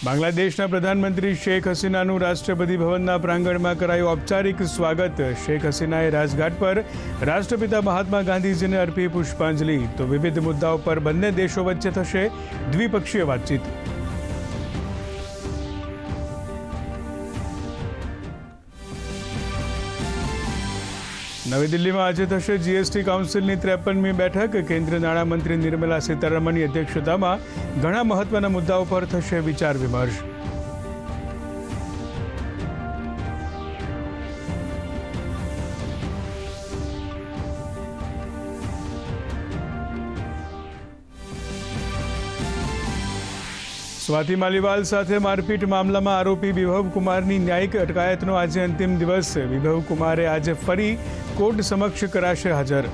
બાંગ્લાદેશના પ્રધાનમંત્રી શેખ હસીનાનું રાષ્ટ્રપતિ ભવનના પ્રાંગણમાં કરાયું ઔપચારિક સ્વાગત। શેખ હસીનાએ રાજઘાટ પર રાષ્ટ્રપિતા મહાત્મા ગાંધીજીને અર્પી પુષ્પાંજલિ। તો વિવિધ મુદ્દાઓ પર બંને દેશો વચ્ચે થશે દ્વિપક્ષીય વાતચીત। નવી દિલ્હીમાં આજે થશે જીએસટી કાઉન્સિલની 53મી બેઠક। કેન્દ્રીય નાણામંત્રી નિર્મલા સીતારમણની અધ્યક્ષતામાં ઘણા મહત્વના મુદ્દાઓ પર થશે વિચાર વિમર્શ। સ્વાતિ માલીવાલ સાથે મારપીટ મામલામાં આરોપી વિભવ કુમારની ન્યાયિક અટકાયતનો આજે અંતિમ દિવસ। વિભવ કુમારે આજે ફરી કોર્ટ સમક્ષ કરાશે હાજર।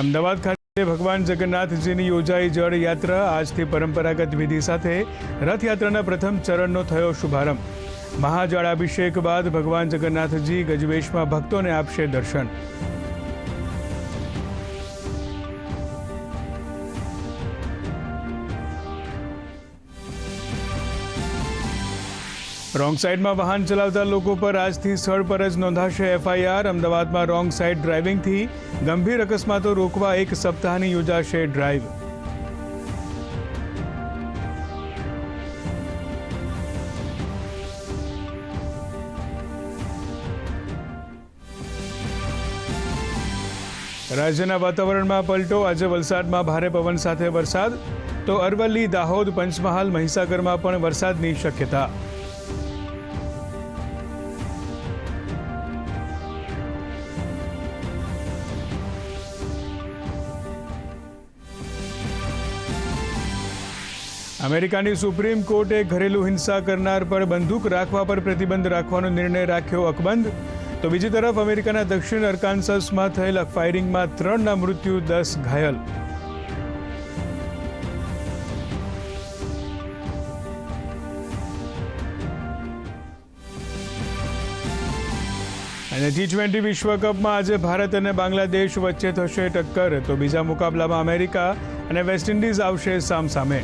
અમદાવાદ ખાતે ભગવાન જગન્નાથજીની યોજાઈ જળ યાત્રા। આજથી પરંપરાગત વિધિ સાથે રથયાત્રાના પ્રથમ ચરણનો થયો શુભારંભ। મહાજળાભિષેક બાદ ભગવાન જગન્નાથજી ગજવેશમાં ભક્તોને આપશે દર્શન। રોંગ સાઇડમાં વાહન ચલાવતા લોકો પર આજથી સ્થળ પર જ નોંધાશે એફઆઈઆર। અમદાવાદમાં રોંગ સાઇડ ડ્રાઇવિંગથી ગંભીર અકસ્માતો રોકવા એક સપ્તાહની યોજાશે ડ્રાઇવ। રાજ્યના વાતાવરણમાં પલટો। આજે વલસાડમાં ભારે પવન સાથે વરસાદ, તો અરવલ્લી, દાહોદ, પંચમહાલ, મહીસાગરમાં પણ વરસાદની શક્યતા। અમેરિકાની સુપ્રીમ કોર્ટે ઘરેલું હિંસા કરનાર પર બંદૂક રાખવા પર પ્રતિબંધ રાખવાનો નિર્ણય રાખ્યો અકબંધ। તો બીજી તરફ અમેરિકાના દક્ષિણ અરકાન્સસમાં થયેલ ફાયરિંગમાં 3ના મૃત્યુ, 10 ઘાયલ। અને T20 વિશ્વકપમાં આજે ભારત અને બાંગ્લાદેશ વચ્ચે થશે ટક્કર। તો બીજા મુકાબલામાં અમેરિકા અને વેસ્ટ ઇન્ડિઝ આવશે સામસામે।